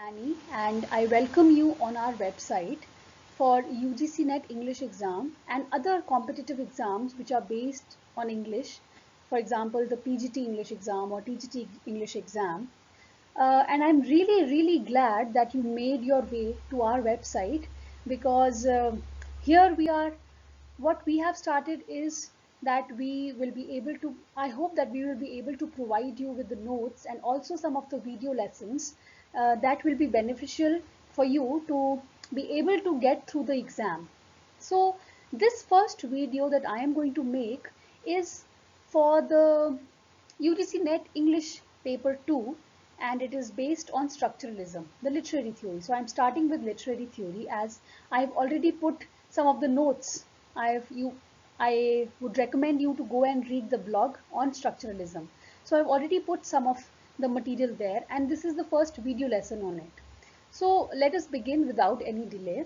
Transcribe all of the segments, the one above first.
Annie and I welcome you on our website for UGC NET English exam and other competitive exams which are based on English. For example, the PGT English exam or TGT English exam. And I'm really glad that you made your way to our website because here we are. What we have started is that we will be able to, I hope that we will be able to provide you with the notes and also some of the video lessons that will be beneficial for you to be able to get through the exam. So this first video that I am going to make is for the UGC NET English paper 2 and it is based on structuralism, the literary theory. So I'm starting with literary theory as I've already put some of the notes. I would recommend you to go and read the blog on structuralism. So I've already put some of the material there and this is the first video lesson on it. So let us begin without any delay.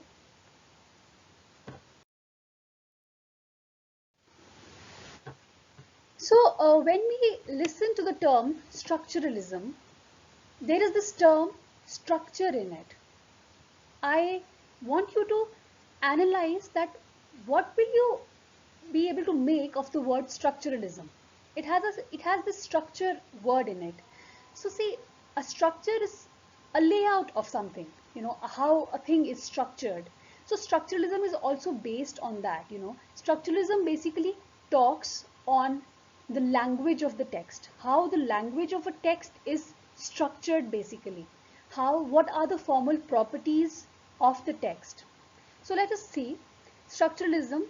So when we listen to the term structuralism, there is this term structure in it. I want you to analyze that what will you be able to make of the word structuralism. It has this structure word in it. So see, a structure is a layout of something, how a thing is structured. So structuralism is also based on that, Structuralism basically talks on the language of the text, how the language of a text is structured basically, what are the formal properties of the text. So let us see, structuralism,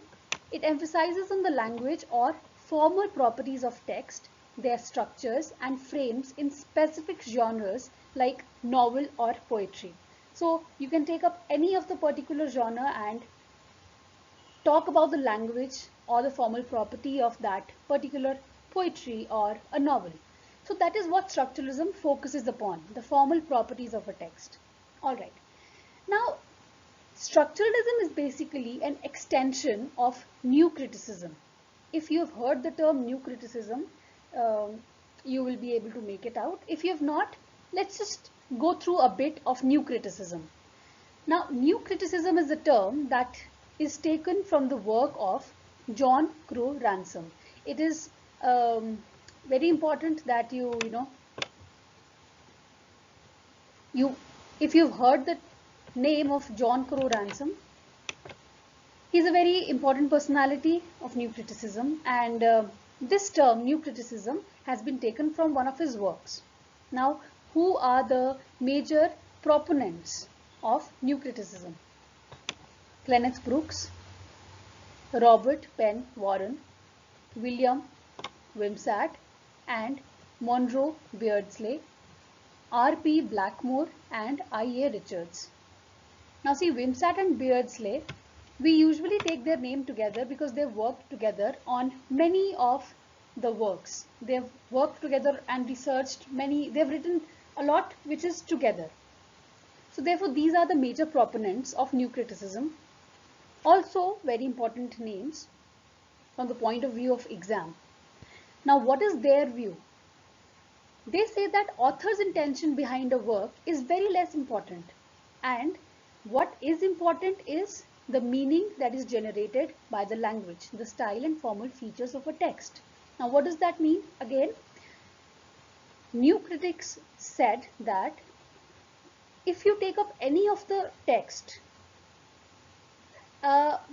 it emphasizes on the language or formal properties of text, their structures and frames in specific genres like novel or poetry. So you can take up any of the particular genre and talk about the language or the formal property of that particular poetry or a novel. So that is what structuralism focuses upon, the formal properties of a text. All right. Now, structuralism is basically an extension of new criticism. If you have heard the term new criticism, you will be able to make it out. If you have not, let's just go through a bit of new criticism. Now, new criticism is a term that is taken from the work of John Crowe Ransom. It is very important that if you've heard the name of John Crowe Ransom, he's a very important personality of new criticism, and this term new criticism has been taken from one of his works. Now, who are the major proponents of new criticism? Kenneth Brooks, Robert Penn Warren, William Wimsatt, and Monroe Beardsley, R.P. Blackmore, and I.A. Richards. Now see, Wimsatt and Beardsley, we usually take their name together because they've worked together on many of the works. They've worked together and researched many, they've written a lot which is together. So therefore these are the major proponents of new criticism. Also very important names from the point of view of exam. Now what is their view? They say that author's intention behind a work is very less important, and what is important is the meaning that is generated by the language, the style and formal features of a text. Now what does that mean? Again, new critics said that if you take up any of the text,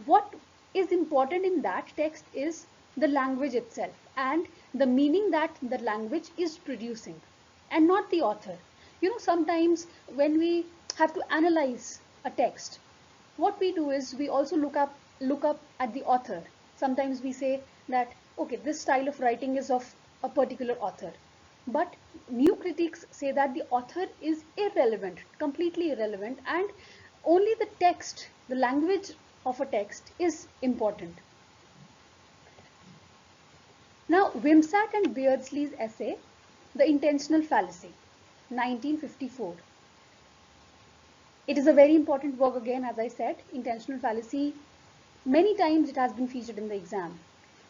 what is important in that text is the language itself and the meaning that the language is producing and not the author. Sometimes when we have to analyze a text, what we do is we also look up at the author. Sometimes we say that, okay, this style of writing is of a particular author. But new critics say that the author is irrelevant, completely irrelevant, and only the text, the language of a text is important. Now, Wimsatt and Beardsley's essay, The Intentional Fallacy, 1954. It is a very important work again, as I said, intentional fallacy. Many times it has been featured in the exam.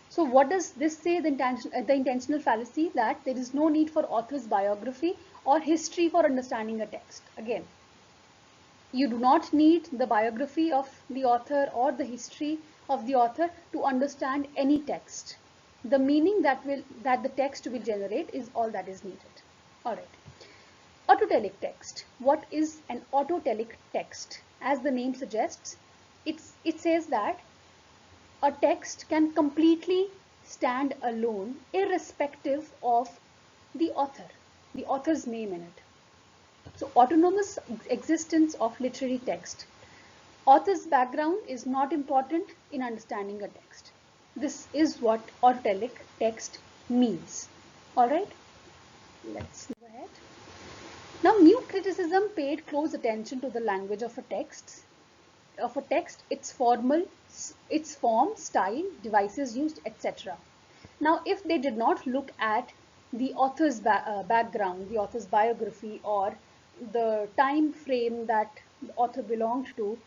So what does this say, the intentional fallacy? That there is no need for author's biography or history for understanding a text. Again, You do not need the biography of the author or the history of the author to understand any text. The meaning that the text will generate is all that is needed. All right. Autotelic text. What is an autotelic text? As the name suggests, it says that a text can completely stand alone irrespective of the author's name in it. So autonomous existence of literary text. Author's background is not important in understanding a text. This is what autotelic text means. Alright, let's go ahead. Now, new criticism paid close attention to the language of a text, its form, style, devices used, etc. Now, if they did not look at the author's background, the author's biography, or the time frame that the author belonged to,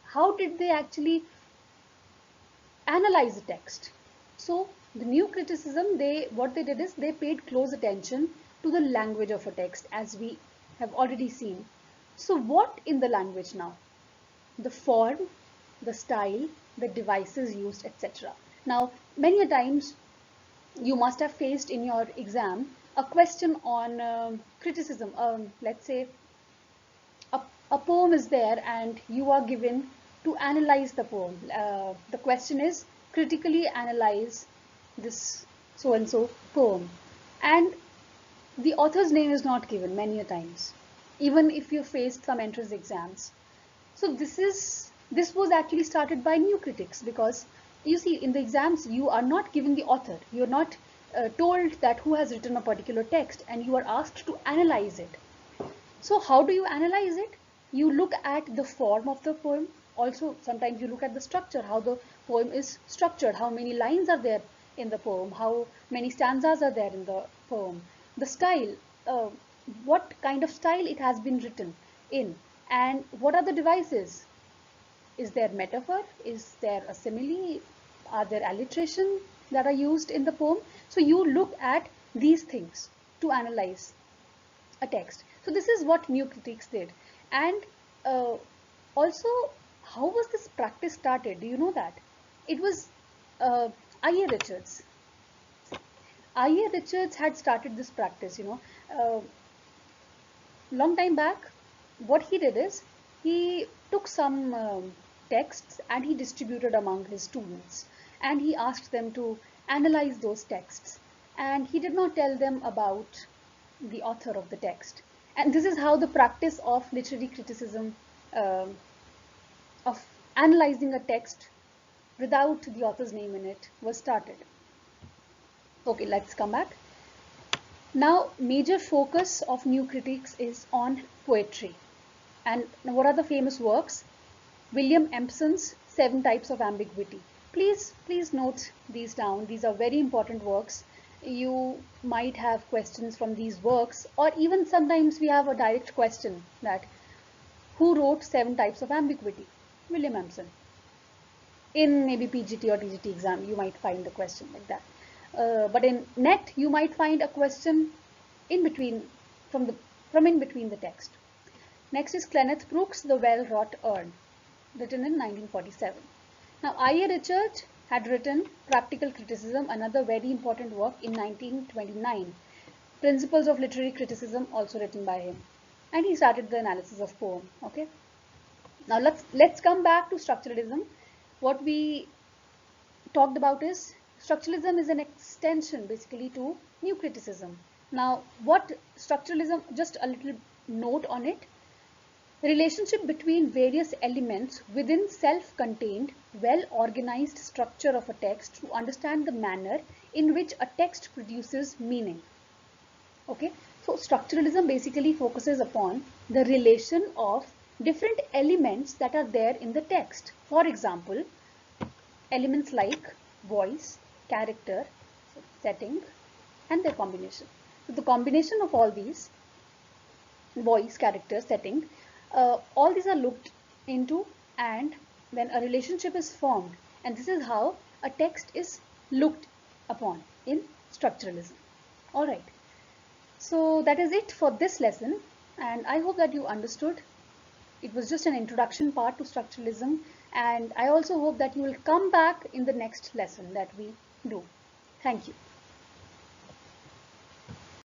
how did they actually analyze the text? So the new criticism, what they did is they paid close attention to the language of a text, as we have already seen. So what in the language now? The form, the style, the devices used, etc. Now, many a times you must have faced in your exam a question on criticism. Let's say a poem is there and you are given to analyze the poem. The question is critically analyze this so and so poem, and the author's name is not given many a times, even if you faced some entrance exams. So this was actually started by new critics, because you see in the exams you are not given the author, you are not told that who has written a particular text, and you are asked to analyze it. So how do you analyze it? You look at the form of the poem. Also, sometimes you look at the structure, how the poem is structured, how many lines are there in the poem, how many stanzas are there in the poem, the style, what kind of style it has been written in, and what are the devices. Is there metaphor? Is there a simile? Are there alliteration that are used in the poem? So you look at these things to analyze a text. So this is what new critics did. And also, how was this practice started? Do you know that? It was I.A. Richards. I.A. Richards had started this practice, long time back. What he did is he took some texts and he distributed among his students, and he asked them to analyze those texts, and he did not tell them about the author of the text. And this is how the practice of literary criticism, of analyzing a text without the author's name in it, was started. Okay, let's come back. Now, major focus of new critics is on poetry. And what are the famous works? William Empson's 7 Types of Ambiguity. Please note these down. These are very important works. You might have questions from these works, or even sometimes we have a direct question that who wrote 7 Types of Ambiguity? William Empson. In maybe PGT or TGT exam, you might find a question like that. But in NET, you might find a question in between, from in between the text. Next is Kenneth Brooks' The Well-Wrought Urn, written in 1947. Now, I.A. Richards had written Practical Criticism, another very important work, in 1929. Principles of Literary Criticism, also written by him. And he started the analysis of poem. Okay. Now let's come back to structuralism. What we talked about is structuralism is an extension basically to new criticism. Now, what structuralism, just a little note on it. The relationship between various elements within self-contained, well-organized structure of a text to understand the manner in which a text produces meaning. Okay, so structuralism basically focuses upon the relation of different elements that are there in the text. For example, elements like voice, character, setting, and their combination. So the combination of all these, voice, character, setting, all these are looked into, and then a relationship is formed, and this is how a text is looked upon in structuralism. Alright, so that is it for this lesson, and I hope that you understood it was just an introduction part to structuralism, and I also hope that you will come back in the next lesson that we do. Thank you.